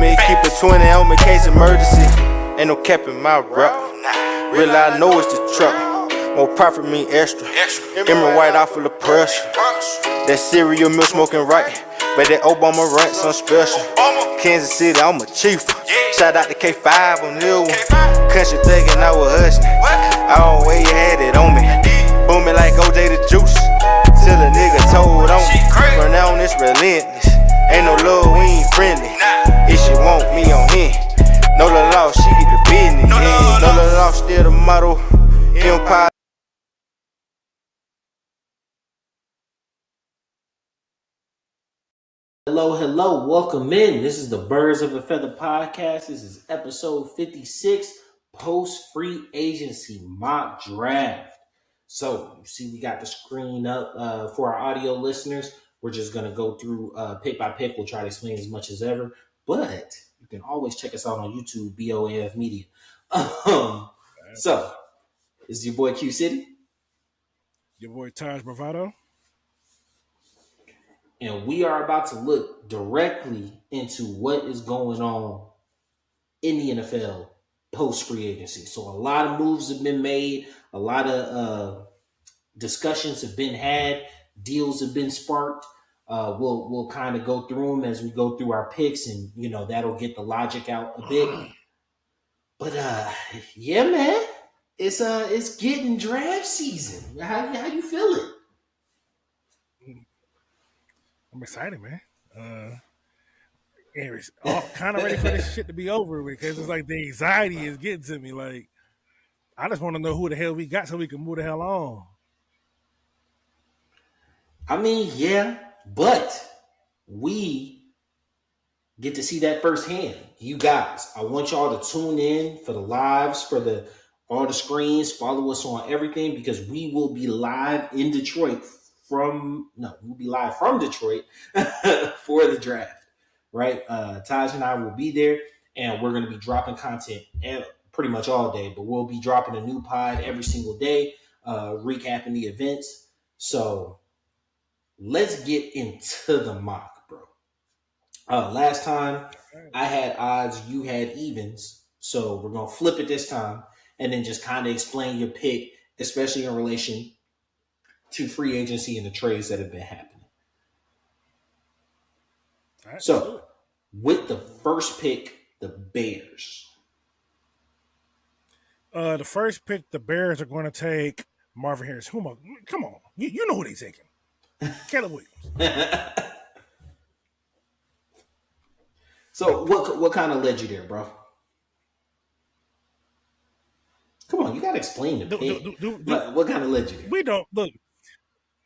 me, keep a 20 on me, case emergency. Ain't no cap in my rap. Really, I know it's the trap. More profit mean extra. Emerald white off full of pressure. That cereal milk smoking right. But that Obama rant some special. Kansas City, I'm a chief. Shout out to K5 on this one. Country thinking I was hustling. I don't way you had it on me. Booming like OJ the Juice. Till a nigga told on me. From now on, it's relentless. Ain't no love, we ain't friendly. If she want me on him. No love lost, she get the business. No love lost, still the motto. Empire. Hello, welcome in. This is the Birds of a Feather podcast. This is episode 56, post-free agency mock draft. So, you see we got the screen up for our audio listeners. We're just going to go through pick by pick. We'll try to explain as much as ever, but you can always check us out on YouTube, BOAF Media. So, this is your boy Q City. Your boy Taj Bravado. And we are about to look directly into what is going on in the NFL post free agency. So a lot of moves have been made, a lot of discussions have been had, deals have been sparked. We'll kind of go through them as we go through our picks, and that'll get the logic out a bit. But yeah, man, it's getting draft season. How you feeling? I'm excited, man. Kind of ready for this shit to be over with, because it's like the anxiety is getting to me. Like, I just want to know who the hell we got so we can move the hell on. I mean, yeah, but we get to see that firsthand. You guys, I want y'all to tune in for the lives, for all the screens. Follow us on everything, because we will be live in Detroit we'll be live from Detroit for the draft, right? Taj and I will be there, and we're going to be dropping content pretty much all day, but we'll be dropping a new pod every single day, recapping the events. So let's get into the mock, bro. Last time I had odds, you had evens. So we're going to flip it this time and then just kind of explain your pick, especially in relation to free agency and the trades that have been happening. Right, so with the first pick, the Bears. The first pick, the Bears are going to take Marvin Harris. Come on. You know who they're taking. Caleb Williams. So what kind of led you there, bro? Come on, you got to explain the pick. What kind of led you there? We don't look.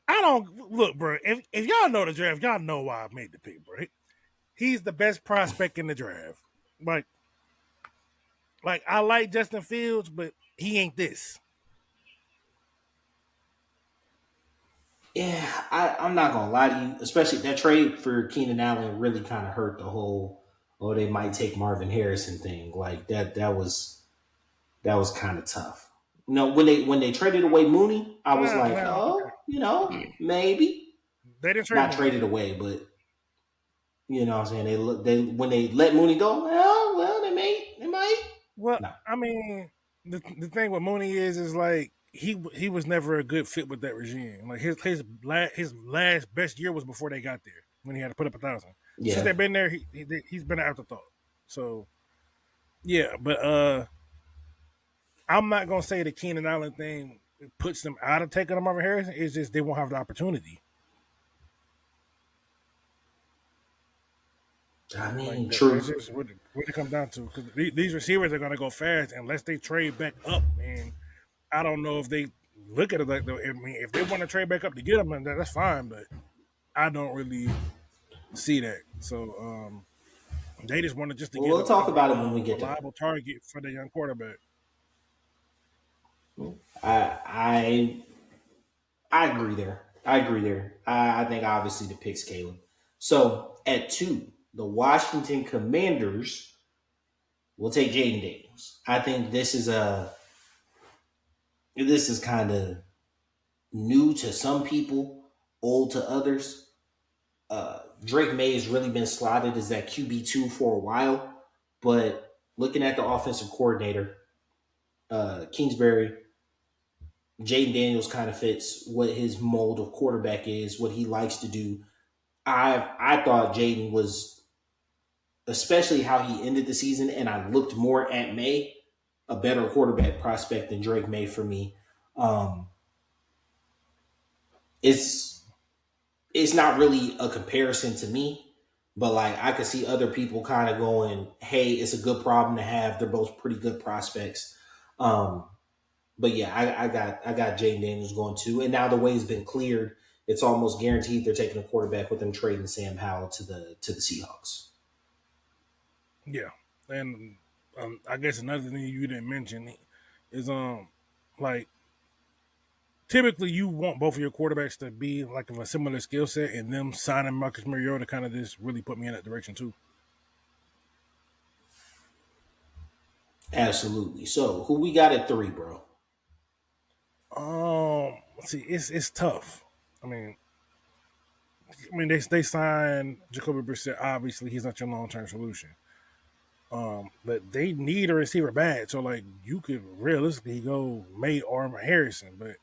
I don't look, bro. If y'all know the draft, y'all know why I made the pick, bro. He's the best prospect in the draft. Like I like Justin Fields, but he ain't this. Yeah, I'm not gonna lie to you. Especially that trade for Keenan Allen really kind of hurt the whole. Oh, they might take Marvin Harrison thing. Like that was kind of tough. When they traded away Mooney, I was maybe they didn't trade not traded away, but you know what I'm saying, they when they let Mooney go, well they might. Well, no. I mean, the thing with Mooney is like he was never a good fit with that regime. Like his last best year was before they got there, when he had to put up 1,000. Yeah. Since they've been there, he's been an afterthought. So yeah, but I'm not gonna say the Keenan Allen thing puts them out of taking Marvin Harrison. It's just they won't have the opportunity. I mean, true. That's just what it comes down to, because these receivers are gonna go fast unless they trade back up, and I don't know if they look at it like that. I mean, if they want to trade back up to get them, then that's fine, but I don't really see that. So they just want to get. We'll talk about it when we get a reliable target for the young quarterback. I agree there. I think obviously the pick's Caleb. So at 2, the Washington Commanders will take Jaden Daniels. I think this is kind of new to some people, old to others. Drake May has really been slotted as that QB2 for a while, but looking at the offensive coordinator, Kingsbury, Jaden Daniels kind of fits what his mold of quarterback is, what he likes to do. I thought Jaden was, especially how he ended the season, and I looked more at May, a better quarterback prospect than Drake May for me. It's not really a comparison to me, but like I could see other people kind of going, "Hey, it's a good problem to have. They're both pretty good prospects." But yeah, I got Jaden Daniels going too. And now the way has been cleared, it's almost guaranteed they're taking a quarterback with them trading Sam Howell to the Seahawks. Yeah, and I guess another thing you didn't mention is like typically you want both of your quarterbacks to be like of a similar skill set, and them signing Marcus Mariota kind of just really put me in that direction too. Absolutely. So who we got at 3, bro? See, it's tough. I mean, they signed Jacoby Brissett. Obviously, he's not your long term solution. But they need a receiver bad. So like you could realistically go May or Harrison, but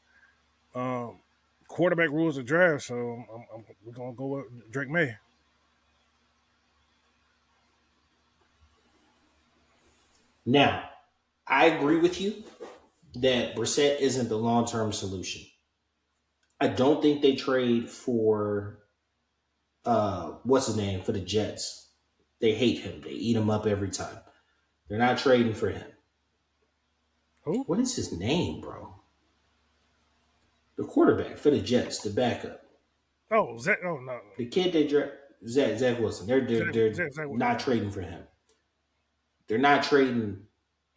quarterback rules of draft. So we're gonna go with Drake May. Now, I agree with you that Brissett isn't the long term solution. I don't think they trade for what's his name for the Jets. They hate him. They eat him up every time. They're not trading for him. Who? What is his name, bro? The quarterback for the Jets, the backup. Oh, Zach. Oh no. The kid they draft, Zach Wilson. They're Zach not trading for him. They're not trading.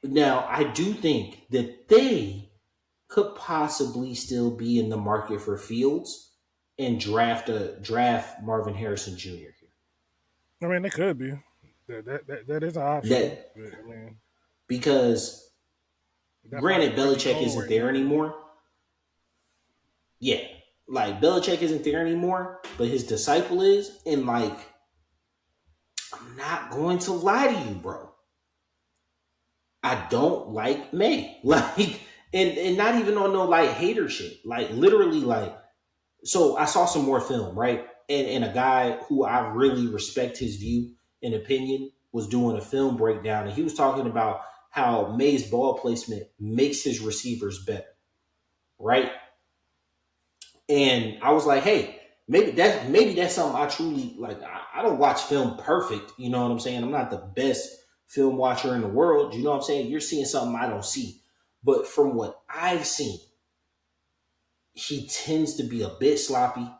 Now, I do think that they could possibly still be in the market for Fields and draft Marvin Harrison Jr. here. I mean, they could be. That is an option. But, I mean, because granted, Belichick isn't right there now. anymore. Yeah, like Belichick isn't there anymore, but his disciple is, and like, I'm not going to lie to you, bro. I don't like May, like, and not even on no like hater shit, like literally like. So I saw some more film, right? And a guy who I really respect his view and opinion was doing a film breakdown, and he was talking about how May's ball placement makes his receivers better, right? And I was like, hey, maybe that's something I truly like. I don't watch film perfect, you know what I'm saying? I'm not the best film watcher in the world, you know what I'm saying? You're seeing something I don't see. But from what I've seen, he tends to be a bit sloppy.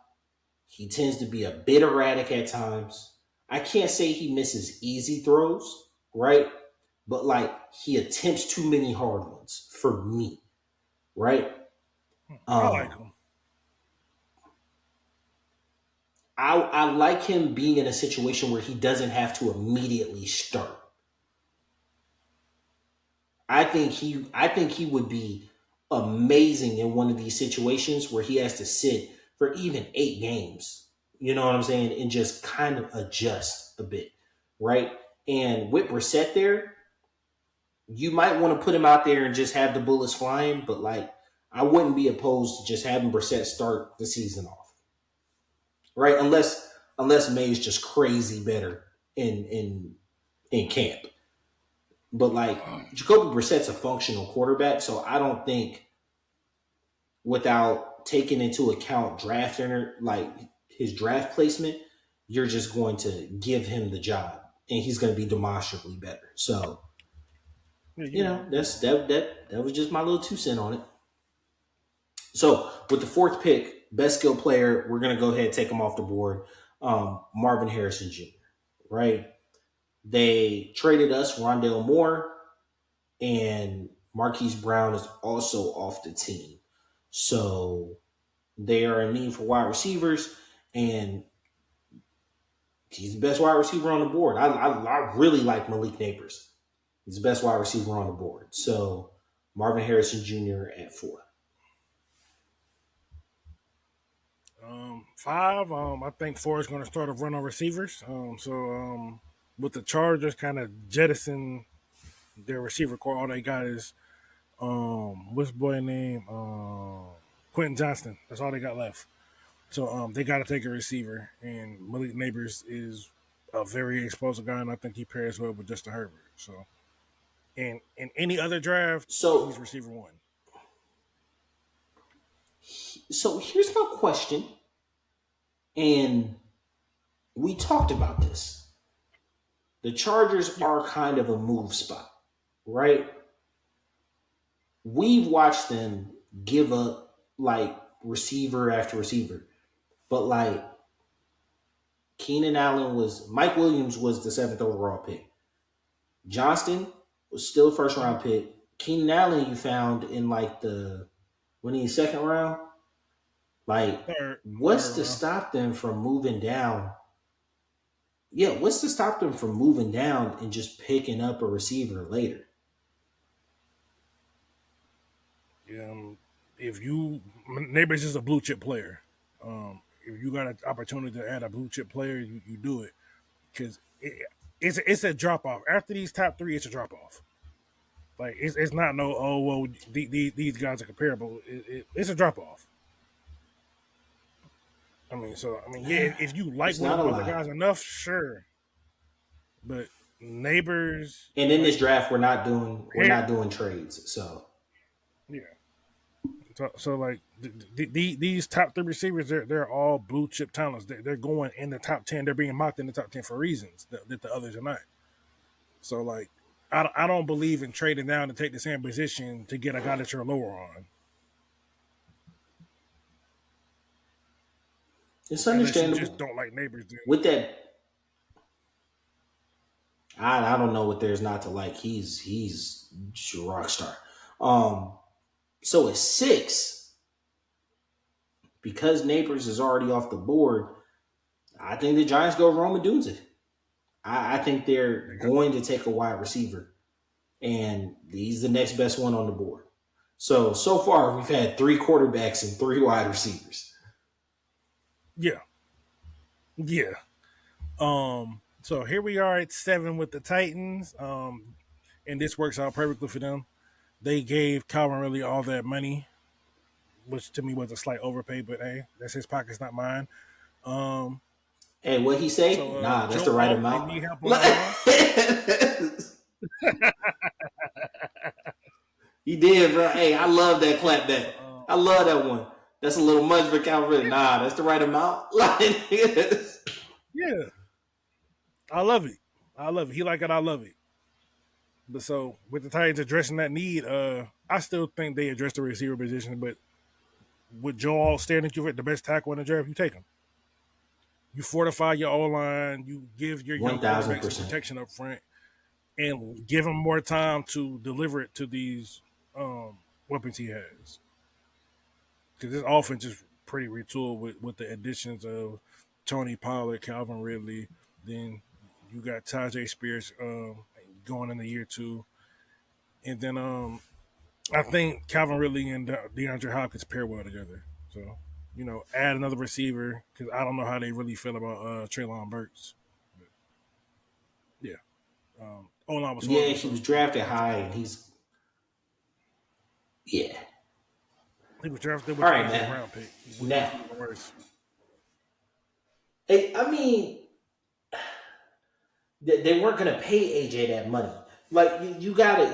He tends to be a bit erratic at times. I can't say he misses easy throws, right? But like he attempts too many hard ones for me, right? I like him. I like him being in a situation where he doesn't have to immediately start. I think he would be amazing in one of these situations where he has to sit for even 8 games. You know what I'm saying? And just kind of adjust a bit, right? And with Brissett there, you might want to put him out there and just have the bullets flying, but like I wouldn't be opposed to just having Brissett start the season off. Right? Unless May's just crazy better in camp. But like Jacoby Brissett's a functional quarterback, so I don't think without taking into account drafting like his draft placement, you're just going to give him the job and he's going to be demonstrably better. So Yeah, that was just my little 2 cents on it. So with the 4th pick, best skill player, we're going to go ahead and take him off the board. Marvin Harrison Jr., right? They traded us Rondale Moore, and Marquise Brown is also off the team. So they are in need for wide receivers, and he's the best wide receiver on the board. I really like Malik Neighbors. He's the best wide receiver on the board. So Marvin Harrison Jr. at 4. 5. I think 4 is going to start a run on receivers. With the Chargers kind of jettison their receiver core, all they got is what's the boy name? Quentin Johnston. That's all they got left. So they got to take a receiver, and Malik Neighbors is a very explosive guy, and I think he pairs well with Justin Herbert. So, and in any other draft, So he's receiver 1. so here's my question, and we talked about this. The Chargers Yeah, are kind of a move spot, right? We've watched them give up like receiver after receiver, but like Keenan Allen was Mike Williams was the 7th overall pick. Johnston was still a first round pick. Keenan Allen you found in like the when he's second round. Like, what's third to round. stop them from moving down? Yeah, what's to stop them from moving down and just picking up a receiver later? If you Neighbors is a blue chip player, if you got an opportunity to add a blue chip player, you do it because it's a drop off after these top 3. It's a drop off. Like it's not no these guys are comparable. It's a drop off. Yeah, if you like It's one of not a the other lot. guys enough, sure. But Neighbors, And in this like draft, we're here, not doing trades. So yeah. So like these top 3 receivers, they're all blue chip talents. They're going in the top 10. They're being mocked in the top 10 for reasons that the others are not. So like, I don't believe in trading down to take the same position to get a guy that you're lower on, it's unless you just understandable. don't like Neighbors. Then With that, I don't know what there's not to like. He's a rock star. Um, so at 6, because Neighbors is already off the board, I think the Giants go Rome Odunze. I think there they're you go. going to take a wide receiver, and he's the next best one on the board. So far we've had 3 quarterbacks and 3 wide receivers. Yeah, yeah. So here we are at 7 with the Titans. And this works out perfectly for them. They gave Calvin Ridley all that money, which to me was a slight overpay, but hey, that's his pockets, not mine. Um, And what he say? so Nah, that's the Joe right Alt, they amount. need help on the line. He did, bro. Hey, I love that clap back. Uh, I love that one. That's a little much for Calvin. yeah, Nah, that's the right amount. Like, yeah, I love it. I love it. He like it. I love it. But so with the Titans addressing that need, I still think they address the receiver position. But with Joe Alt standing you at the best tackle in the draft, you take him. You fortify your O line. You give your young one thousand quarterback some percent. protection up front, and give him more time to deliver it to these weapons he has. Because this offense is pretty retooled with the additions of Tony Pollard, Calvin Ridley. Then you got Tajay Spears going in the year 2, and then I think Calvin Ridley and DeAndre Hopkins pair well together. So add another receiver because I don't know how they really feel about Treylon Burks. But yeah, O line was Yeah, horrible. he was So drafted add your high, O and line. he's yeah. He was drafted All with the right, 18th man. round pick, which Now, is even worse. I mean, they weren't going to pay AJ that money. Like you gotta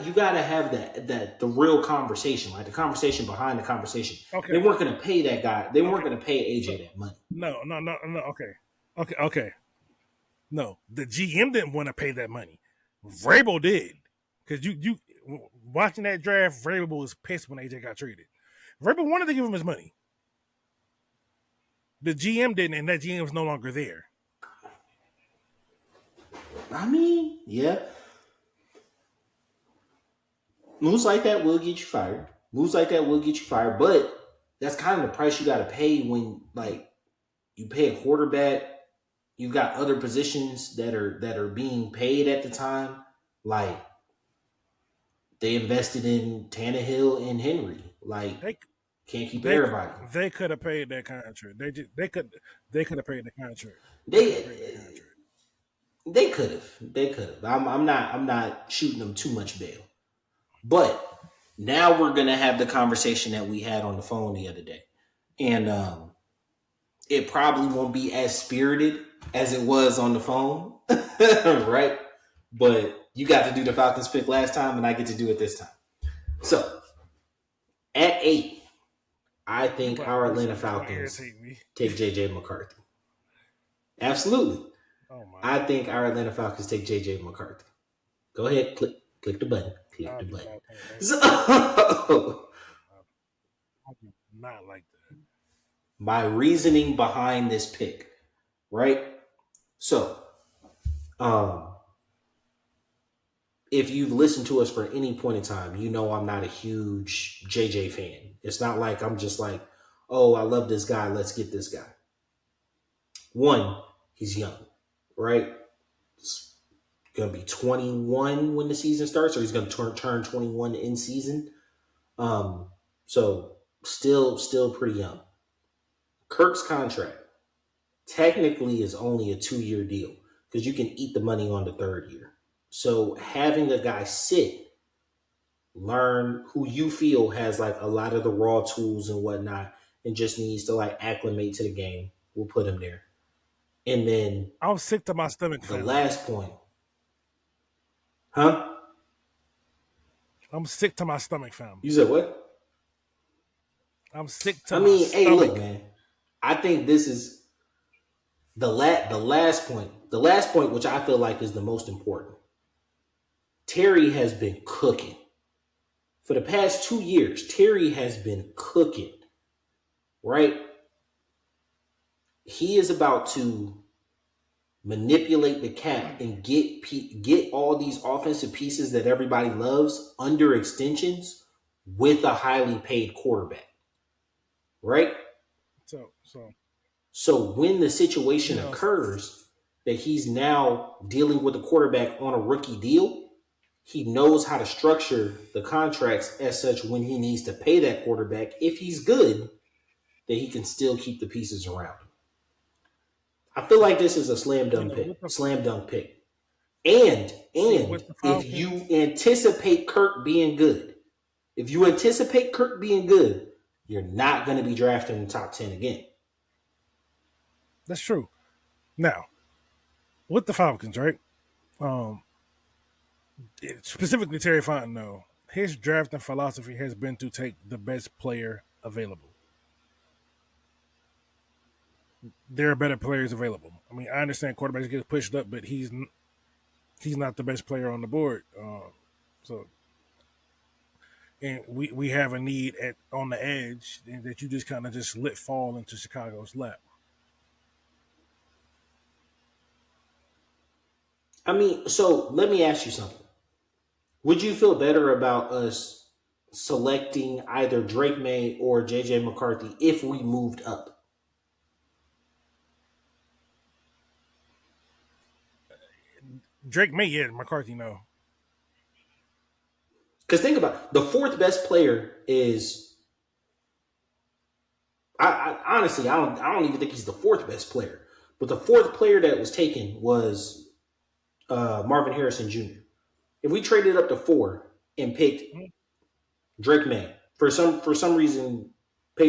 have the real conversation, like the conversation behind the conversation. They Okay, weren't going to pay that guy. They weren't okay. going to pay So AJ that money. no. Okay. No, the GM didn't want to pay that money. Vrabel did, because you watching that draft, Vrabel was pissed when AJ got traded. Vrabel wanted to give him his money. The GM didn't, and that GM was no longer there. I mean, yeah, moves like that will get you fired. Moves like that will get you fired, but that's kind of the price you got to pay when like you pay a quarterback. You got other positions that are being paid at the time. Like they invested in Tannehill and Henry. Like They Can't keep everybody. They could have paid that contract. They could have paid the contract. They could have. They could have. I'm not shooting them too much bail. But now we're gonna have the conversation that we had on the phone the other day, and it probably won't be as spirited as it was on the phone, right? But you got to do the Falcons pick last time, and I get to do it this time. So at 8, I think our Atlanta Falcons take JJ McCarthy. Absolutely. Oh my I think our Atlanta Falcons take JJ McCarthy. Go ahead, click the button. Click the button. So, not like that. My reasoning behind this pick, right? So, if you've listened to us for any point in time, you know I'm not a huge JJ fan. It's not like I'm just like, oh, I love this guy, let's get this guy. One, he's young, right? He's going to be 21 when the season starts, or he's going to turn 21 in season. So still pretty young. Kirk's contract technically is only a 2-year deal because you can eat the money on the 3rd year. So having a guy sit, learn who you feel has like a lot of the raw tools and whatnot and just needs to like acclimate to the game, we'll put him there. And then I'm sick to my stomach. The last point. Huh? I'm sick to my stomach, fam. You said what? I'm sick to my stomach. Hey, look, man. I think this is the last point. The last point, which I feel like is the most important. Terry has been cooking. For the past 2 years, Terry has been cooking. Right? He is about to manipulate the cap and get all these offensive pieces that everybody loves under extensions with a highly paid quarterback. Right? So when the situation occurs that he's now dealing with a quarterback on a rookie deal, he knows how to structure the contracts as such when he needs to pay that quarterback, if he's good, that he can still keep the pieces around him. I feel like this is a slam dunk pick. And if you anticipate Kirk being good, you're not going to be drafted in the top 10 again. That's true. Now, with the Falcons, right? Specifically Terry Fontenot, his drafting philosophy has been to take the best player available. There are better players available. I mean, I understand quarterbacks get pushed up, but he's not the best player on the board. And we have a need on the edge that you just kind of just let fall into Chicago's lap. I mean, so let me ask you something. Would you feel better about us selecting either Drake May or JJ McCarthy if we moved up? Drake May, yeah. McCarthy, no. Because think about it, the 4th best player is. I honestly, I don't even think he's the 4th best player. But the 4th player that was taken was Marvin Harrison Jr. If we traded up to 4 and picked Drake May, for some reason, the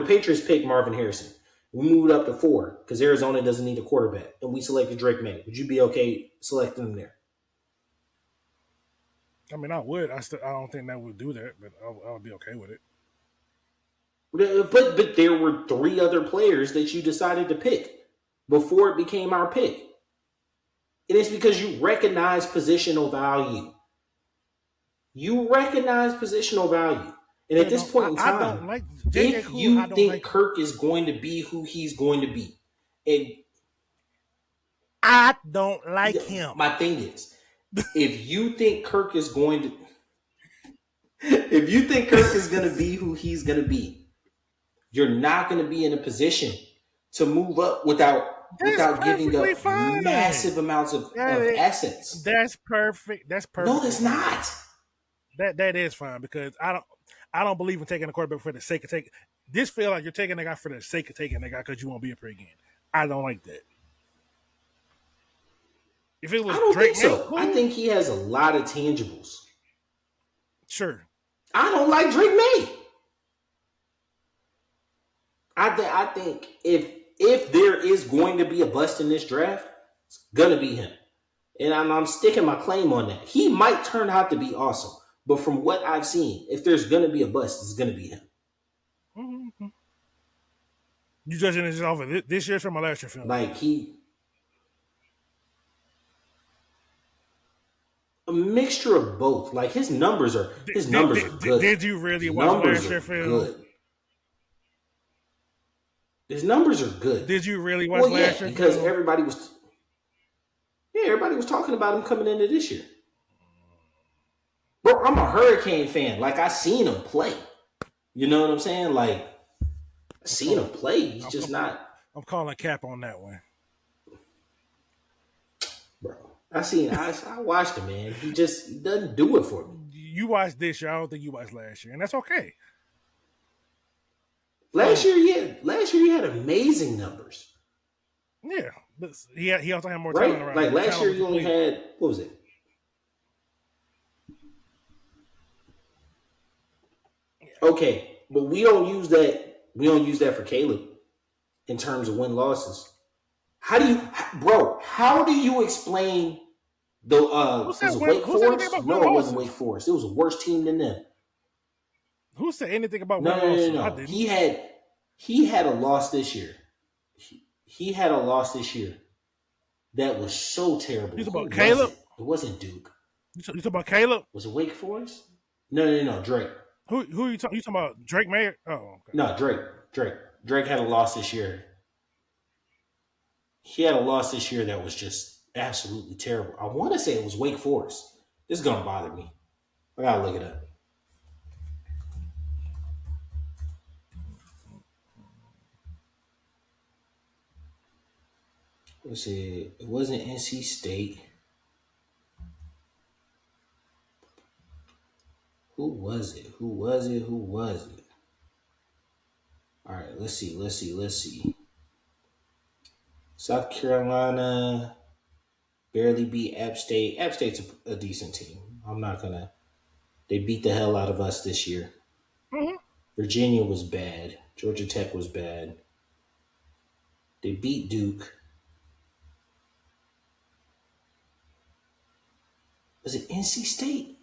Patriots picked Marvin Harrison. We moved up to 4 because Arizona doesn't need a quarterback, and we selected Drake May. Would you be okay selecting him there? I mean, I would. I don't think that would do that, but I would be okay with it. But there were 3 other players that you decided to pick before it became our pick. It is because you recognize positional value. And at this point in time, if you think Kirk is going to be who he's going to be, and I don't like him. My thing is, if you think Kirk is going to be who he's going to be, you're not going to be in a position to move up without giving up massive amounts of assets. That's perfect. No, it's not. That is fine because I don't believe in taking a quarterback for the sake of taking. This feel like you're taking a guy for the sake of taking a guy because you won't be up here again. I don't like that. If it was I don't Drake think so. May, cool. I think he has a lot of tangibles. Sure. I don't like Drake May. I think if there is going to be a bust in this draft, it's gonna be him. And I'm sticking my claim on that. He might turn out to be awesome. But from what I've seen, if there's gonna be a bust, it's gonna be him. Mm-hmm. You judging this off of this year's film or last year's film? Like a mixture of both. Like his numbers are good. Did you really watch last year's film? Good. His numbers are good. Did you really watch last year? Because everybody was talking about him coming into this year. Bro, I'm a Hurricane fan. Like, I seen him play. You know what I'm saying? Like, I seen him play. He's just not. I'm calling cap on that one. Bro, I watched him, man. He doesn't do it for me. You watched this year. I don't think you watched last year, and that's okay. Last year he had amazing numbers. Yeah, but he also had more talent around. Like last year, he only had, what was it? Okay, but we don't use that. We don't use that for Caleb in terms of win losses. How do you explain the was it Wake Forest? No, it wasn't Wake Forest. It was a worse team than them. Who said anything about No. He had a loss this year. He had a loss this year that was so terrible. You talking about Caleb? It wasn't Duke. You talking about Caleb? Was it Wake Forest? No. Drake. Who you talking about? Drake Mayer? Oh, okay. No, Drake. Drake had a loss this year. He had a loss this year that was just absolutely terrible. I want to say it was Wake Forest. This is gonna bother me. I gotta look it up. Let's see. It wasn't NC State. Who was it? All right, let's see. South Carolina barely beat App State. App State's a decent team. They beat the hell out of us this year. Mm-hmm. Virginia was bad. Georgia Tech was bad. They beat Duke. Was it NC State?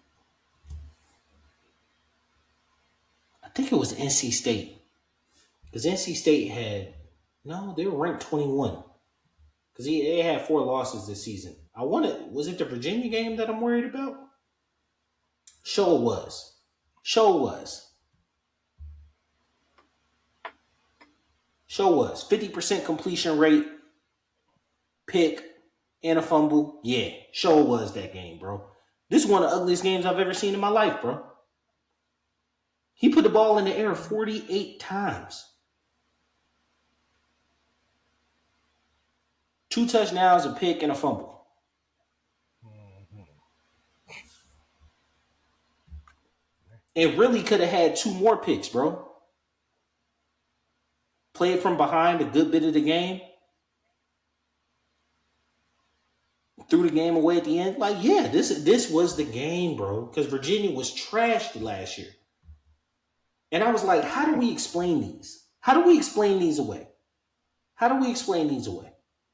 I think it was NC State. Because NC State they were ranked 21. Because they had 4 losses this season. Was it the Virginia game that I'm worried about? Sure was. 50% completion rate, pick, and a fumble. Yeah, sure was that game, bro. This is one of the ugliest games I've ever seen in my life, bro. He put the ball in the air 48 times. 2 touchdowns, a pick, and a fumble. And really could have had 2 more picks, bro. Played from behind a good bit of the game. Threw the game away at the end. Like, yeah, this was the game, bro. Because Virginia was trashed last year. And I was like, how do we explain these? Away?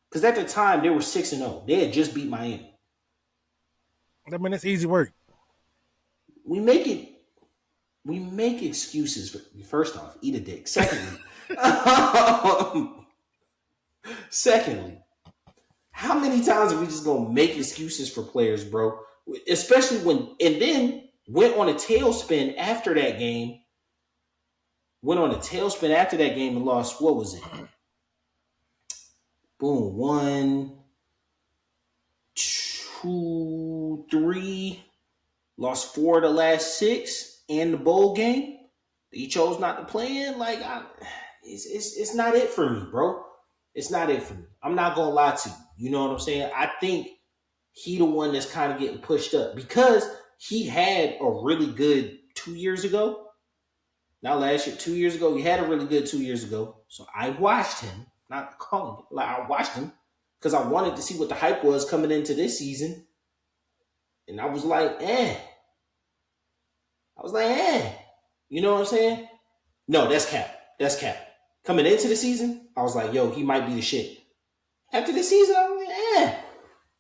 Because at the time, they were 6-0. They had just beat Miami. I mean, it's easy work. We make excuses. First off, eat a dick. Secondly, how many times are we just going to make excuses for players, bro? Especially and then went on a tailspin after that game. And lost, what was it? Boom, 1, 2, 3. Lost 4 of the last 6 and the bowl game. He chose not to play in. Like, it's not it for me, bro. It's not it for me. I'm not going to lie to you. You know what I'm saying? I think he the one that's kind of getting pushed up because he had a really good 2 years ago. Not last year, 2 years ago. He had a really good 2 years ago. So I watched him, not calling it. Like I watched him because I wanted to see what the hype was coming into this season. And I was like, eh. I was like, eh. You know what I'm saying? No, that's cap. That's cap. Coming into the season, I was like, yo, he might be the shit. After the season, I was like, eh.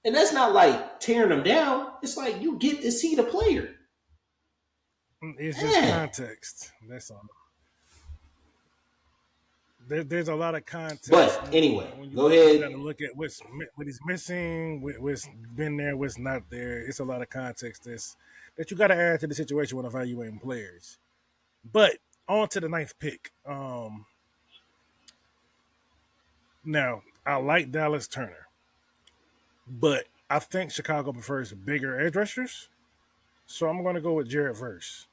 And that's not like tearing him down. It's like you get to see the player. It's just context. That's all. There's a lot of context. But anyway, when you go ahead. Got to look at what he's missing, what's been there, what's not there. It's a lot of context that you got to add to the situation when evaluating players. But on to the 9th pick. Now, I like Dallas Turner, but I think Chicago prefers bigger edge rushers. So I'm going to go with Jared Verse.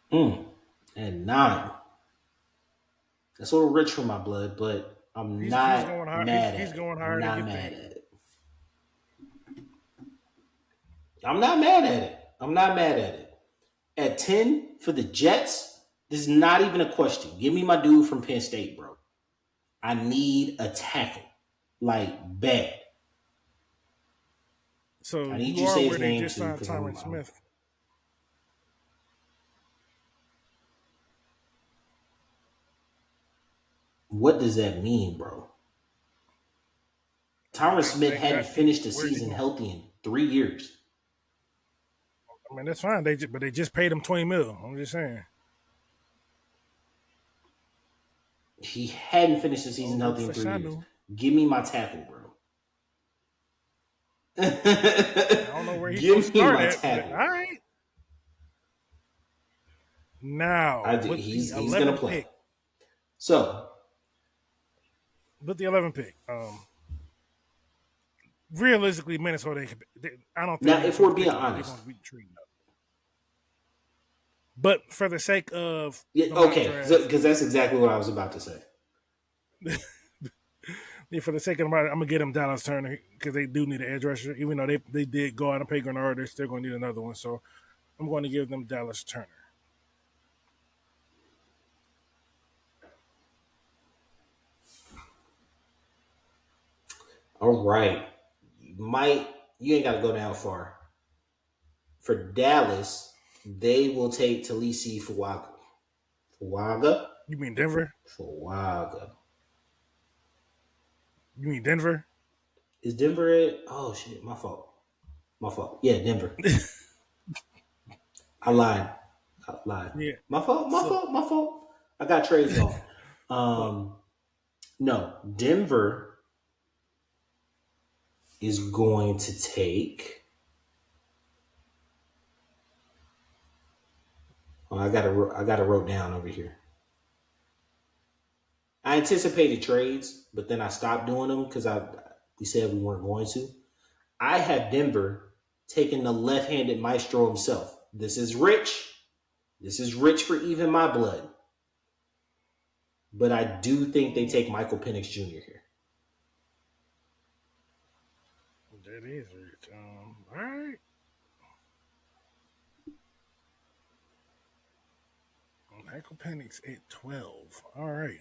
And 9. That's a little rich for my blood, but I'm not mad at it. He's going higher than you think. I'm not mad at it. I'm not mad at it. At 10 for the Jets, this is not even a question. Give me my dude from Penn State, bro. I need a tackle. Like, bad. So I need you you are say where his they name just too, signed 'cause Tyron I'm- Smith. What does that mean, bro? Tyron Smith hadn't finished the season healthy in 3 years. I mean, that's fine. They just paid him $20 million. I'm just saying. He hadn't finished the season healthy in 3 years. Give me my tackle, bro. I don't know where he's going to start at. All right. Now, he's going to play. So, with the 11th pick, realistically, Minnesota, I don't think. Now, if we're being honest. But for the sake of. Okay, because that's exactly what I was about to say. For the sake of I'm going to get them Dallas Turner because they do need an edge rusher. Even though they did go out and pay Grenard, they're still going to need another one. So I'm going to give them Dallas Turner. All right. You ain't got to go down far. For Dallas, they will take Talisi Fuaga. Fuaga? You mean Denver? Fuaga. You mean Denver? Is Denver it? Oh, shit. My fault. Yeah, Denver. I lied. Yeah. My fault. I got trades on. No, Denver is going to take. Oh, I got it wrote down over here. I anticipated trades, but then I stopped doing them because we said we weren't going to. I have Denver taking the left-handed maestro himself. This is rich. This is rich for even my blood. But I do think they take Michael Penix Jr. here. That is rich. All right. Michael Penix at 12. All right.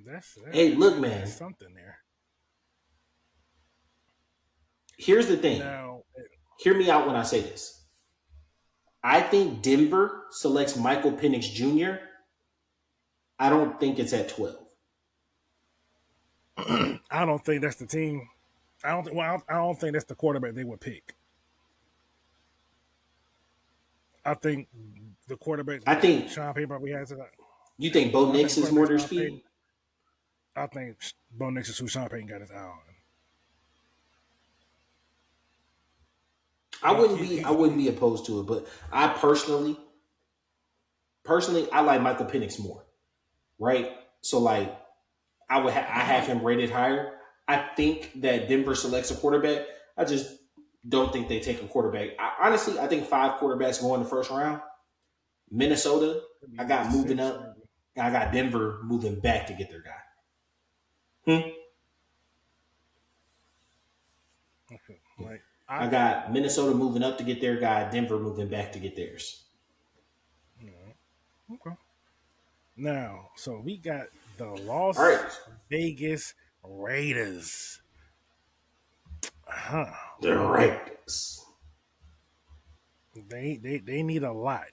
That's hey, look, man. Something there. Here's the thing. Now, hear me out when I say this. I think Denver selects Michael Penix Jr. I don't think it's at 12. I don't think that's the team. I don't think that's the quarterback they would pick. I think the quarterback. I think Sean Payton probably has it. You think Bo Nix is more their speed? I think Bo Nix is who Sean Payton got his eye on. I wouldn't be opposed to it, but I personally, I like Michael Penix more, right? So like, I have him rated higher. I think that Denver selects a quarterback. I just don't think they take a quarterback. Honestly, I think 5 quarterbacks go in the first round. Minnesota, I got moving up. And I got Denver moving back to get their guy. Okay. Like I got Minnesota moving up to get their guy, Denver moving back to get theirs. Okay. Now, so we got the All right. Las Vegas Raiders. Huh. The Raiders. They need a lot.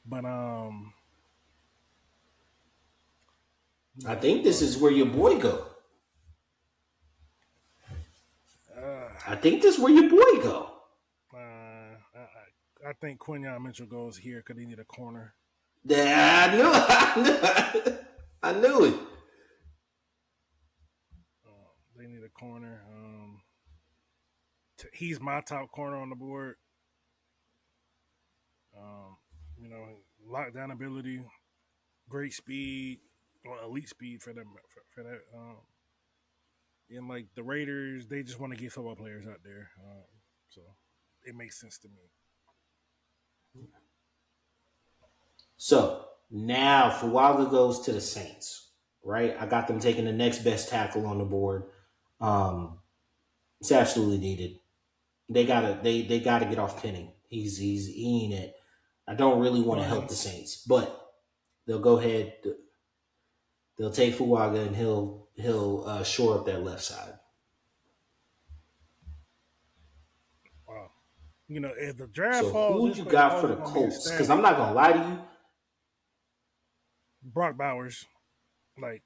But I think this is where your boy go. I think this is where your boy go. I think Quinyon Mitchell goes here because they need a corner. Yeah, I knew it. They need a corner. He's my top corner on the board. Lockdown ability, great speed, or elite speed for them. For that. And like the Raiders, they just want to get football players out there. So it makes sense to me. So now Fuaga goes to the Saints, right? I got them taking the next best tackle on the board. It's absolutely needed. They gotta get off Penning. He ain't it. I don't really want to help the Saints, but they'll go ahead. They'll take Fuaga and he'll shore up that left side. Wow. If the draft So falls, who you got for the Colts? Because I'm not gonna lie to you, Brock Bowers, like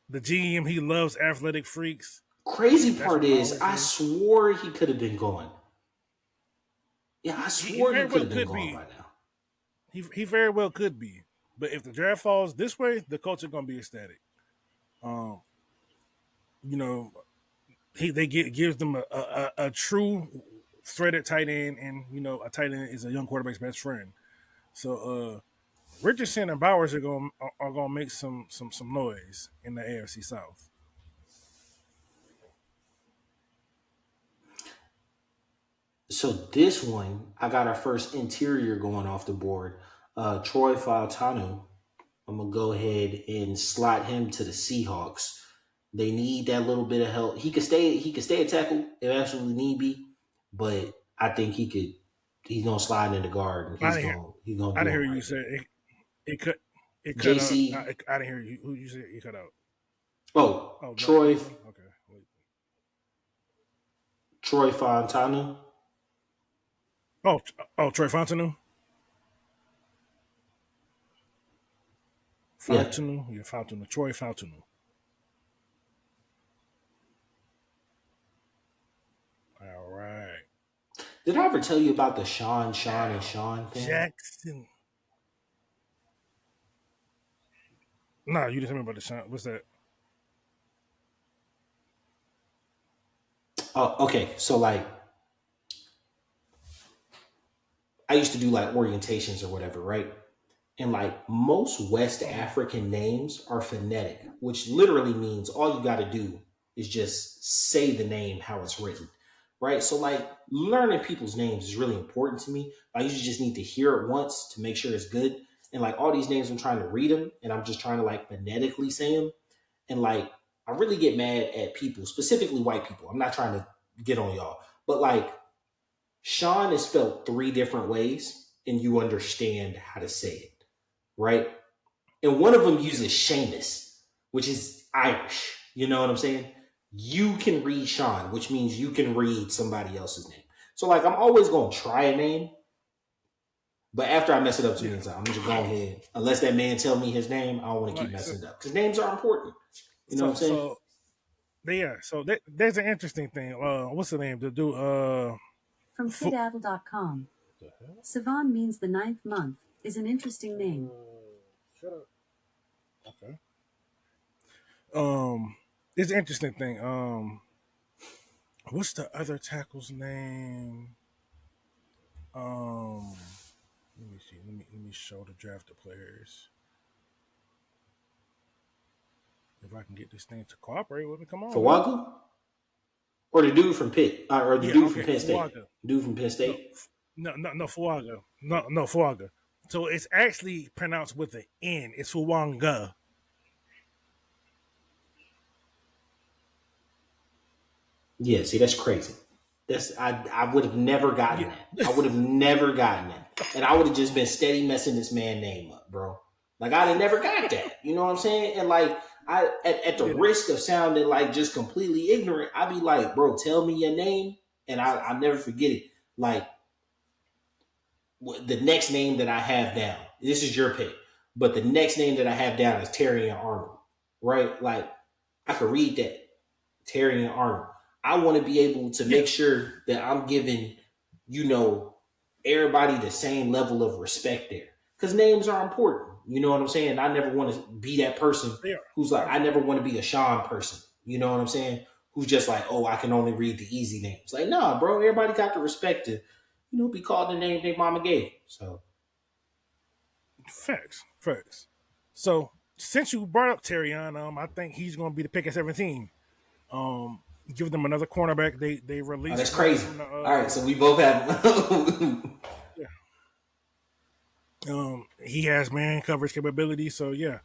the GM, he loves athletic freaks. Crazy part is, I swore he could have been gone. Yeah, I swore he could have been gone by now. He very well could be. But if the draft falls this way, the Colts are going to be ecstatic. Gives them a true threaded tight end, and a tight end is a young quarterback's best friend. So Richardson and Bowers are gonna make some noise in the AFC South. So this one, I got our first interior going off the board. Troy Fautanu. I'm gonna go ahead and slot him to the Seahawks. They need that little bit of help. He could stay at tackle if absolutely need be, but I think he's gonna slide into guard and he's gonna I didn't hear you say it cut JC. out. I didn't hear you. Who you said you cut out? Oh, Troy. Okay. Wait. Troy Fautanu. Troy Fontanu. Fontanu, yeah, Fontanu. Troy Fontanu. All right. Did I ever tell you about the Sean and Sean thing? Jackson. No, you didn't tell me about the Sean. What's that? Oh, okay. So like, I used to do like orientations or whatever, right? And like most West African names are phonetic, which literally means all you got to do is just say the name how it's written, right? So like learning people's names is really important to me. I usually just need to hear it once to make sure it's good. And like all these names, I'm trying to read them and I'm just trying to like phonetically say them. And like, I really get mad at people, specifically white people. I'm not trying to get on y'all, but like Sean is spelled 3 different ways and you understand how to say it, right? And one of them uses Seamus, which is Irish. You know what I'm saying? You can read Sean, which means you can read somebody else's name. So like, I'm always going to try a name, but after I mess it up 2 times, I'm just going ahead. Unless that man tell me his name, I don't want to keep messing it up because names are important. You know what I'm saying? So there's an interesting thing. What's the name? The dude. From kidapple.com. Savan means the 9th month. Is an interesting name. Shut up. Okay. It's an interesting thing. What's the other tackle's name? Let me see. Let me show the draft of players. If I can get this thing to cooperate with me, come on. Fuaga? Or the dude from Pitt, or the dude from Penn State. Fuaga. Dude from Penn State. No, Fuaga. No, Fuaga. So it's actually pronounced with an N. It's Fuanga. Yeah, see, that's crazy. I would have never gotten that. I would have never gotten that. And I would have just been steady messing this man name up, bro. Like I'd have never got that. You know what I'm saying? And like at the risk of sounding like just completely ignorant, I'd be like, bro, tell me your name and I'll never forget it. Like the next name that I have down, this is your pick, but the next name that I have down is Terry and Arnold, right? Like I could read that. Terry and Arnold. I want to be able to make sure that I'm giving, everybody the same level of respect there. Because names are important. You know what I'm saying? I never want to be that person who's like, I never want to be a Sean person. You know what I'm saying? Who's just like, oh, I can only read the easy names. Like, nah, bro, everybody got the respect to, be called the name their mama gave. So Facts. So since you brought up Terry on, I think he's going to be the pick at 17. Give them another cornerback. They released. Oh, that's crazy. All right, so we both have. He has man coverage capability, so yeah,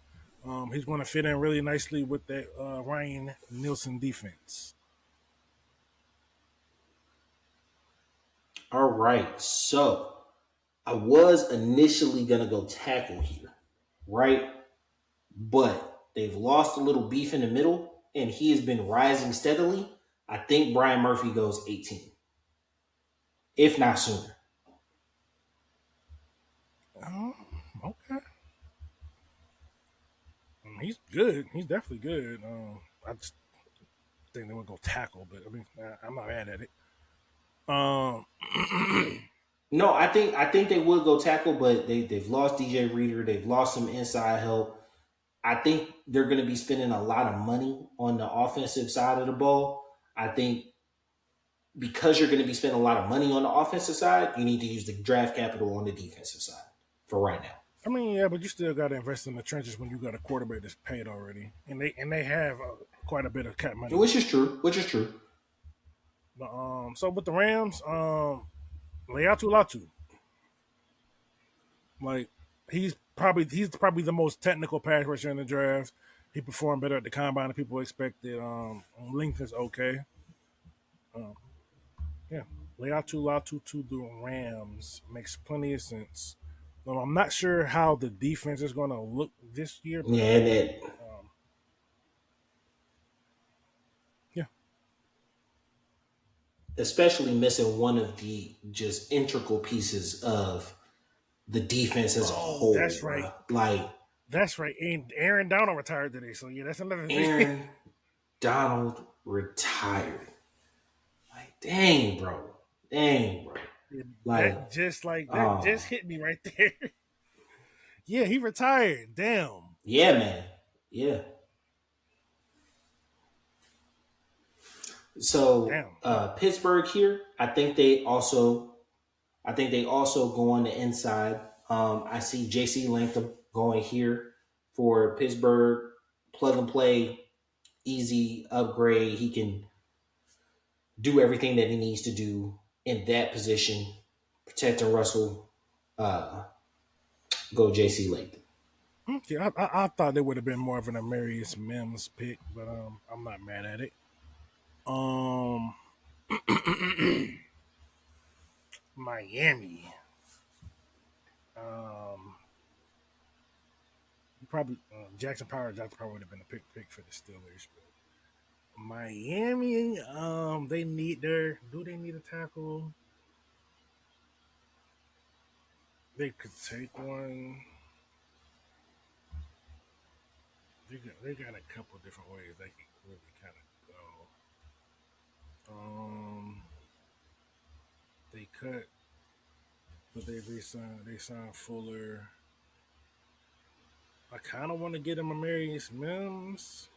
he's going to fit in really nicely with that Ryan Nielsen defense. All right, so I was initially gonna go tackle here, right? But they've lost a little beef in the middle, and he has been rising steadily. I think Brian Murphy goes 18, if not sooner. Okay. He's good. He's definitely good. I just think they would go tackle, but I mean, I'm not mad at it. No, I think they would go tackle, but they've lost DJ Reader. They've lost some inside help. I think they're going to be spending a lot of money on the offensive side of the ball. I think because you're going to be spending a lot of money on the offensive side, you need to use the draft capital on the defensive side for right now. I mean, yeah, but you still got to invest in the trenches when you got a quarterback that's paid already, and they have quite a bit of cap money. Which is true. But so with the Rams, Leatu Latu, like he's probably the most technical pass rusher in the draft. He performed better at the combine than people expected. Length is okay. Yeah, Leatu Latu to the Rams makes plenty of sense. I'm not sure how the defense is going to look this year. But, yeah, yeah. Especially missing one of the just integral pieces of the defense as a whole. That's right. That's right. And Aaron Donald retired today, so yeah, that's another thing. Aaron Donald retired. Like, dang, bro. Like that just hit me right there. Yeah, he retired. Damn. Yeah, man. Yeah. So Pittsburgh here, I think they also go on the inside. I see JC Latham going here for Pittsburgh. Plug and play, easy upgrade. He can do everything that he needs to do in that position. Protecting Russell. Go JC Latham. Okay, I thought there would have been more of an Amarius Mims pick, but I'm not mad at it. Miami. Probably Jackson Power would have been a pick for the Steelers. But Miami, they need a tackle? They could take one. They got a couple different ways they can really kind of go. They cut, but they signed Fuller. I kind of want to get him Amarius Mims.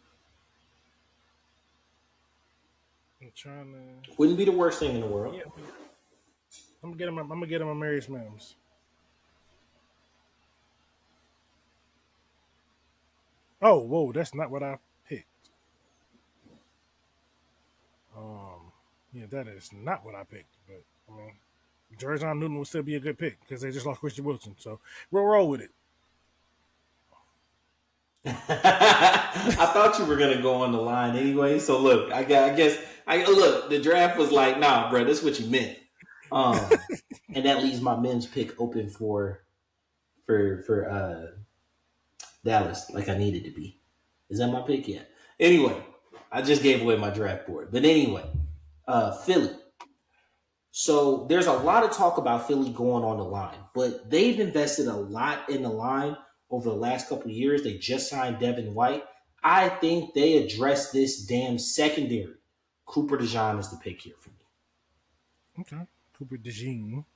I'm trying to. Wouldn't be the worst thing in the world. Yeah, I'm gonna get him Amarius Mims. Oh, whoa, that's not what I picked. Yeah, that is not what I picked. But I mean, Jerjon Newton will still be a good pick because they just lost Christian Wilson. So we'll roll with it. I thought you were gonna go on the line anyway. So look, I guess look. The draft was like, nah, bro, that's what you meant. And that leaves my men's pick open for Dallas, like I needed to be. Is that my pick yet? Anyway, I just gave away my draft board. But anyway, Philly. So there's a lot of talk about Philly going on the line, but they've invested a lot in the line over the last couple of years. They just signed Devin White. I think they addressed this damn secondary. Cooper DeJean is the pick here for me. Okay. Cooper DeJean.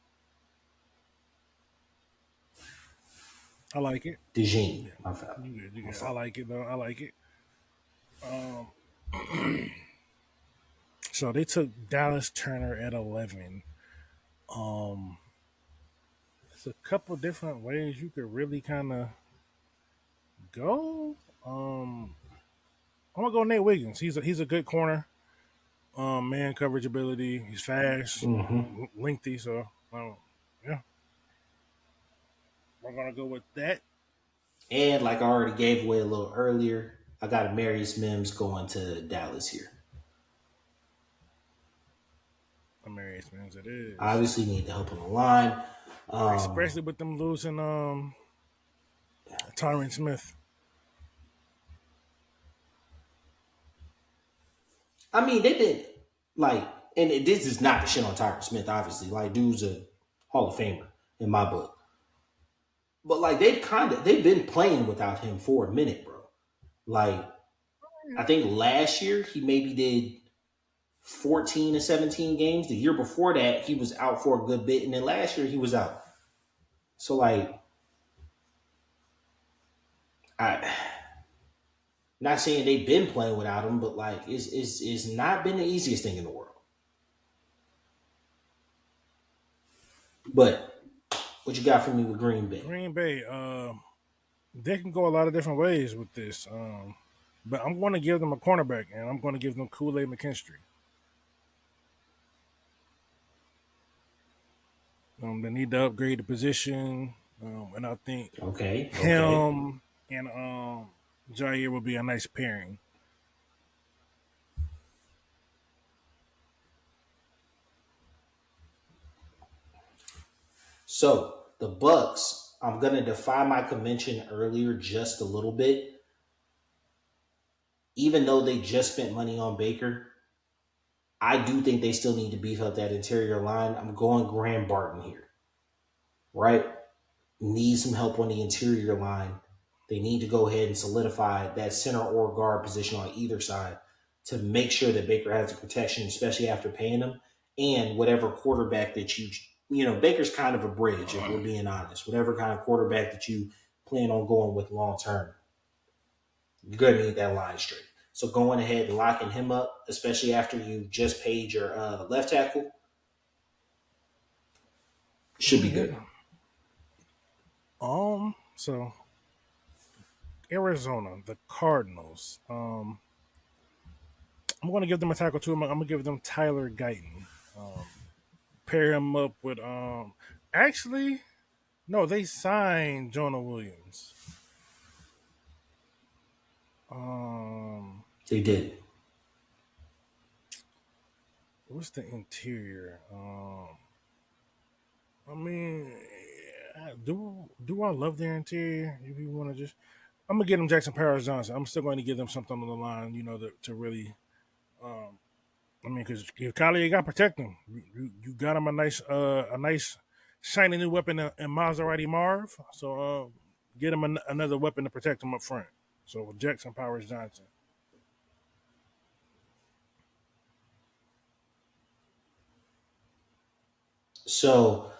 I like it. DeJean. Yeah. My fault. You good. I like it though. I like it. So they took Dallas Turner at 11. There's a couple different ways you could really kind of go. I'm gonna go Nate Wiggins. He's a good corner. Man coverage ability. He's fast, lengthy. So yeah, we're gonna go with that. And like I already gave away a little earlier, I got Amarius Mims going to Dallas here. Amarius Mims, it is. Obviously, need the help on the line, especially with them losing Tyron Smith. I mean, they've been like, and this is not the shit on Tyron Smith, obviously. Like, dude's a Hall of Famer in my book. But like, they've been playing without him for a minute, bro. Like, I think last year he maybe did 14 to 17 games. The year before that, he was out for a good bit, and then last year he was out. So like, not saying they've been playing without him, but like, it's not been the easiest thing in the world. But what you got for me with Green Bay? Green Bay, they can go a lot of different ways with this. But I'm going to give them a cornerback, and I'm going to give them Kool-Aid McKinstry. They need to upgrade the position, and I think him and Jair will be a nice pairing. So the Bucks, I'm going to defy my convention earlier just a little bit. Even though they just spent money on Baker, I do think they still need to beef up that interior line. I'm going Graham Barton here. Right? Need some help on the interior line. They need to go ahead and solidify that center or guard position on either side to make sure that Baker has the protection, especially after paying him, and whatever quarterback that Baker's kind of a bridge, if we're being honest. Whatever kind of quarterback that you plan on going with long term, you're going to need that line straight. So going ahead and locking him up, especially after you just paid your left tackle, should be good. So Arizona, the Cardinals. I'm going to give them a tackle too. I'm going to give them Tyler Guyton. Pair him up with actually, no, they signed Jonah Williams. They did. What's the interior? I mean, do I love their interior? If you want to just, I'm gonna get them Jackson Powers Johnson. I'm still going to give them something on the line, to really. I mean, because if Kylie got to protect them, you got him a nice shiny new weapon in Maserati Marv. So get him another weapon to protect him up front. So Jackson Powers Johnson. So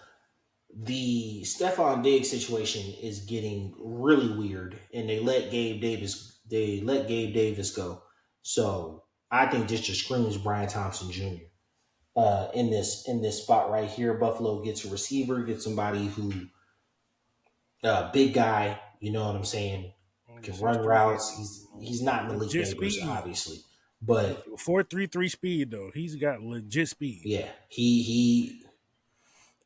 the Stephon Diggs situation is getting really weird, and they let Gabe Davis go. So I think this just screams Brian Thompson Jr. In this spot right here. Buffalo gets a receiver, gets somebody who big guy, you know what I'm saying, can run routes. He's not Malik Neighbors, obviously, but 4.33 speed though. He's got legit speed. Yeah, he.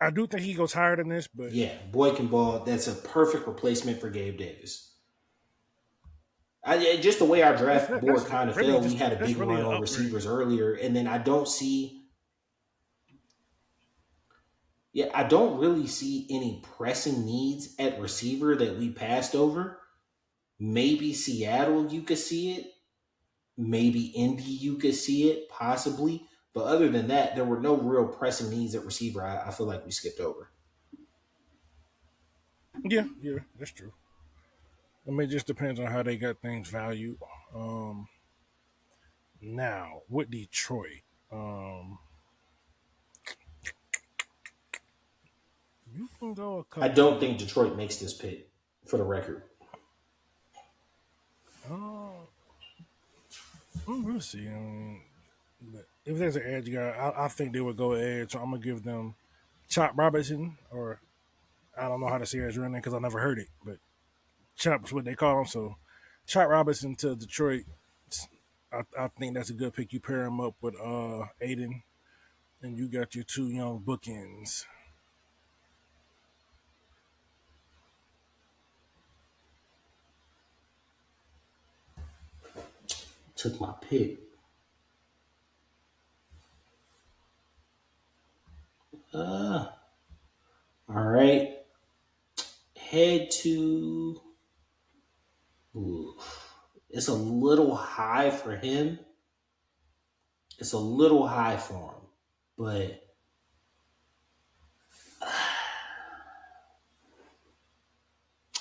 I do think he goes higher than this, but yeah, boy can ball. That's a perfect replacement for Gabe Davis. Just the way our draft board kind of really fell, we had a that's big really run an on upgrade. receivers earlier, and then I don't really see any pressing needs at receiver that we passed over. Maybe Seattle, you could see it. Maybe Indy, you could see it, possibly. But other than that, there were no real pressing needs at receiver. I feel like we skipped over. Yeah, that's true. I mean, it just depends on how they got things valued. Now with Detroit, you can go a couple. I don't think Detroit makes this pick, for the record. We'll see. I mean, if there's an edge guy, I think they would go edge. So I'm gonna give them Chop Robinson, or I don't know how to say his real name because I never heard it, but Chop's what they call him. So Chop Robinson to Detroit. I think that's a good pick. You pair him up with Aiden, and you got your two young bookends. Took my pick. All right. Head to. Ooh, it's a little high for him. It's a little high for him, but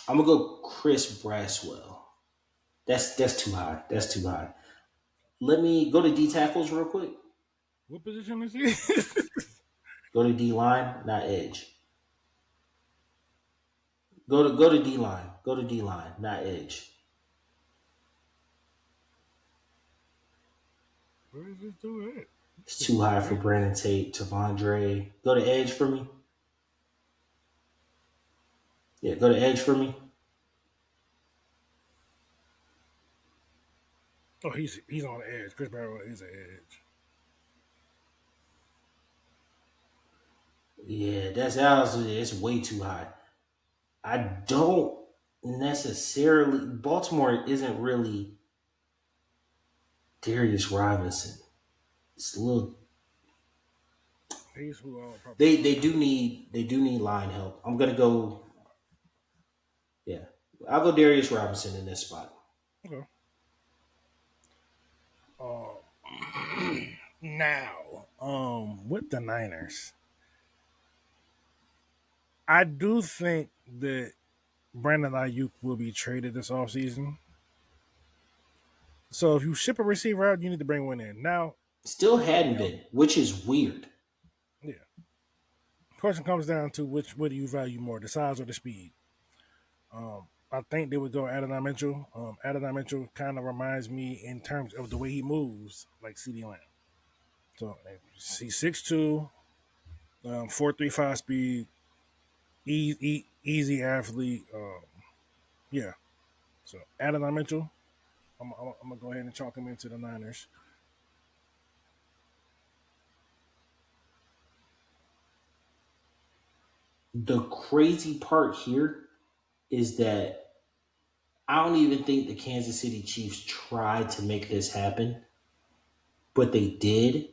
I'm gonna go Chris Braswell. That's too high. That's too high. Let me go to D tackles real quick. What position is he? Go to D line, not edge. Go to D line. Go to D line, not edge. Where is this dude at? It's too high for Brandon Tate, Tavondre. Go to edge for me. Yeah, go to edge for me. Oh, he's on the edge. Chris Barrow is an edge. Yeah, it's way too high. I don't necessarily. Baltimore isn't really Darius Robinson. It's a little. He's who probably They do need line help. I'm gonna go. Yeah, I'll go Darius Robinson in this spot. okay. Now, with the Niners, I do think that Brandon Ayuk will be traded this offseason. So if you ship a receiver out, you need to bring one in. Now, Still hadn't been, which is weird. yeah. Question comes down to what do you value more, the size or the speed? I think they would go Adonai Mitchell. Adonai Mitchell kind of reminds me in terms of the way he moves, like CeeDee Lamb. So he's 6'2", 4.35 speed, easy athlete. Yeah. So Adonai Mitchell, I'm gonna go ahead and chalk him into the Niners. The crazy part here is that I don't even think the Kansas City Chiefs tried to make this happen, but they did.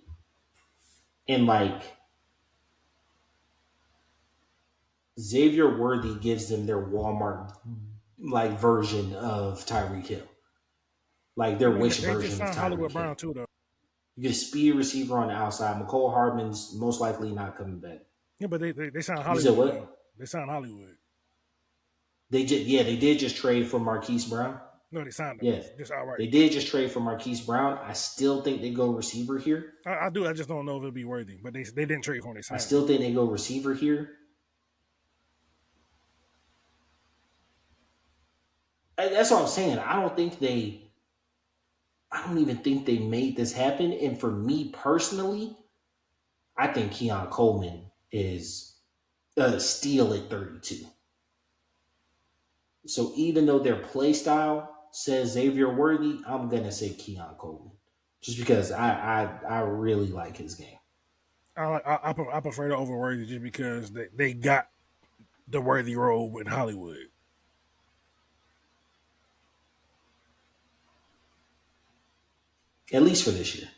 And like Xavier Worthy gives them their Walmart like version of Tyreek Hill. Like their wish They just version of signed Tyreek Hollywood Hill. Brown too, though. You get a speed receiver on the outside. McCole Hardman's most likely not coming back. Yeah, but they signed You said Hollywood. what? They signed Hollywood. They did just trade for Marquise Brown. No, they signed him. Yeah, Just outright. they did just trade for Marquise Brown. I still think they go receiver here. I do. I just don't know if it'll be worthy. But they didn't trade for him. They I signed still think they go receiver here. That's what I'm saying. I don't even think they made this happen. And for me personally, I think Keon Coleman is a steal at 32. So even though their play style says Xavier Worthy, I'm gonna say Keon Coleman, just because I really like his game. I prefer the over Worthy just because they got the Worthy role with Hollywood. at least for this year.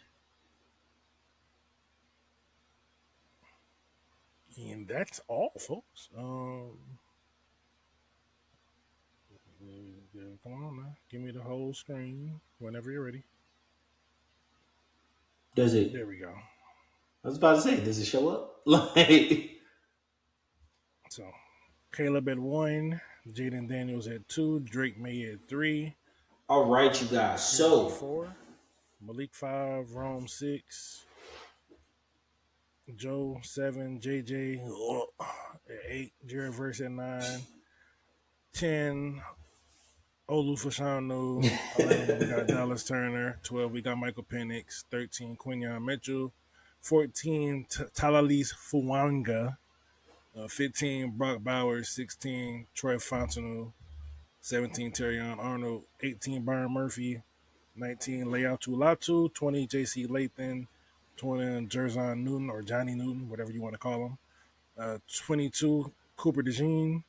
And that's all, folks. Come on now. Give me the whole screen whenever you're ready. Does it? There we go. I was about to say, does it show up? Like, so, Caleb at 1, Jaden Daniels at 2, Drake May at 3. All right, you guys. So 4, Malik 5, Rome 6, Joe 7, JJ at 8, Jared Verse at 9, 10, Olu Fashanu, 11, we got Dallas Turner, 12, we got Michael Penix, 13, Quinyon Mitchell, 14, Talalis Fuanga, 15, Brock Bowers, 16, Troy Fontenot, 17, Terrion Arnold, 18, Byron Murphy, 19, Leatu Latu, 20, JC Lathan, 20, Jerzon Newton or Johnny Newton, whatever you want to call him, 22, Cooper DeJean,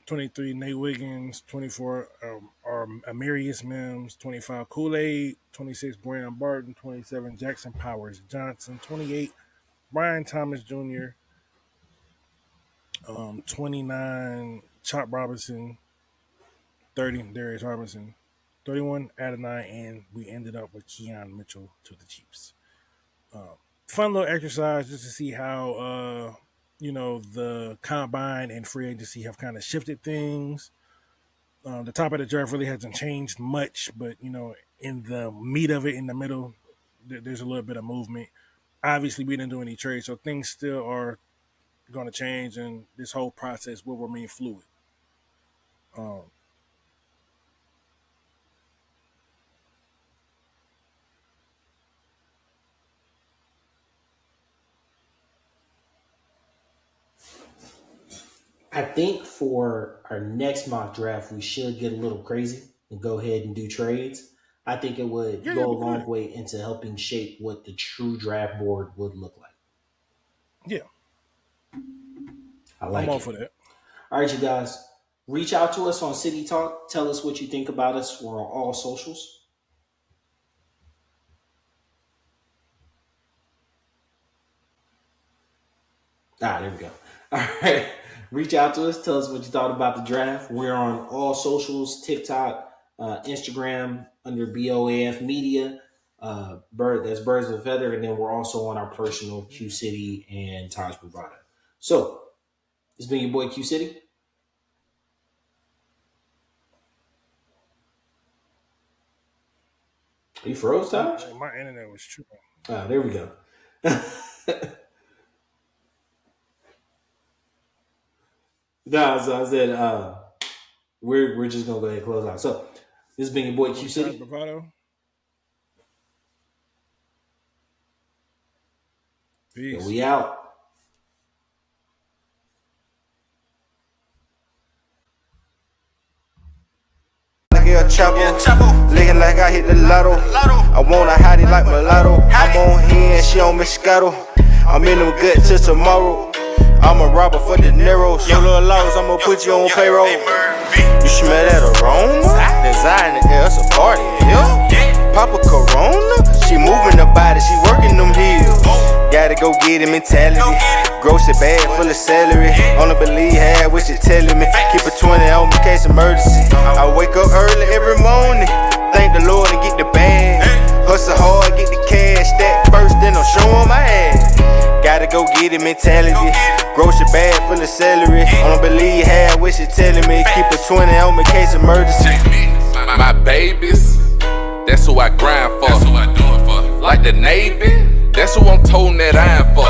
23, Nate Wiggins, 24, Amarius Mims, 25, Kool-Aid, 26, Brandon Barton, 27, Jackson Powers Johnson, 28, Brian Thomas Jr., 29, Chop Robinson, 30, Darius Robinson, 31, Adonai, and we ended up with Keon Mitchell to the Chiefs. Fun little exercise just to see how, the combine and free agency have kind of shifted things. The top of the draft really hasn't changed much, but, in the meat of it, in the middle, there's a little bit of movement. Obviously, we didn't do any trades, so things still are going to change, and this whole process will remain fluid. I think for our next mock draft, we should get a little crazy and go ahead and do trades. I think it would go a long way into helping shape what the true draft board would look like. Yeah. I like it. I'm all for that. All right, you guys. Reach out to us on City Talk. Tell us what you think about us. We're on all socials. There we go. All right. Reach out to us. Tell us what you thought about the draft. We're on all socials, TikTok, Instagram, under BOAF Media. That's Birds of a Feather. And then we're also on our personal Q City and Taj Bravado. So, this has been your boy Q City. You froze, Taj? My internet was tripping. There we go. No, so I said we're just gonna go ahead and close out. So this has been your boy Q City. Peace. And we out. Looking like I hit the lotto. I want a hottie like mulatto. I'm on here and she on Moscato. I'm in them good till tomorrow. I'm a robber for the Neros. Your little laws, I'ma put you on payroll. You smell that aroma? Design the air, it's a party in here. Papa Corona, she moving the body, she working them heels. Gotta go get it mentality. Grocery bag full of celery. Only believe half what she telling me. Keep a 20 on me, case emergency. I wake up early every morning. Thank the Lord and get the bag. Hustle hard, get the cash. That first, then I'm showing my ass. Gotta go get it mentality. Grocery bag full of celery. Only believe half what she telling me. Keep a 20 on me, case emergency. My babies, that's who I grind for. That's who I do it for. Like the Navy, that's who I'm toting that iron for.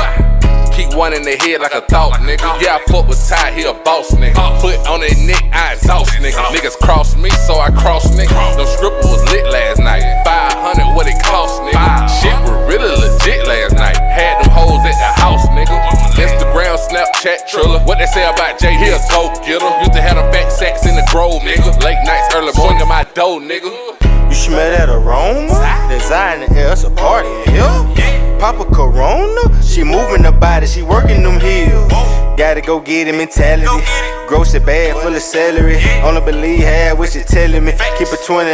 Keep one in the head like a thought, nigga. Yeah, I fuck with Ty, he a boss, nigga. Foot on that neck, I exhaust, nigga. Niggas cross me, so I cross, nigga. No stripper was lit last night. 500, what it cost, nigga. Shit was really legit last night. Had them hoes at the house, nigga. Instagram, Snapchat, Triller. What they say about Jay, he a go-getter. Used to have them fat sacks in the grove, nigga. Late nights, early morning, my dough, nigga. You smell that aroma? Design the air, it's a party in here. Papa Corona, she moving the body, she working them heels. Gotta go get it mentality. Grocery bag full of celery. Only believe half what she telling me. Keep a 20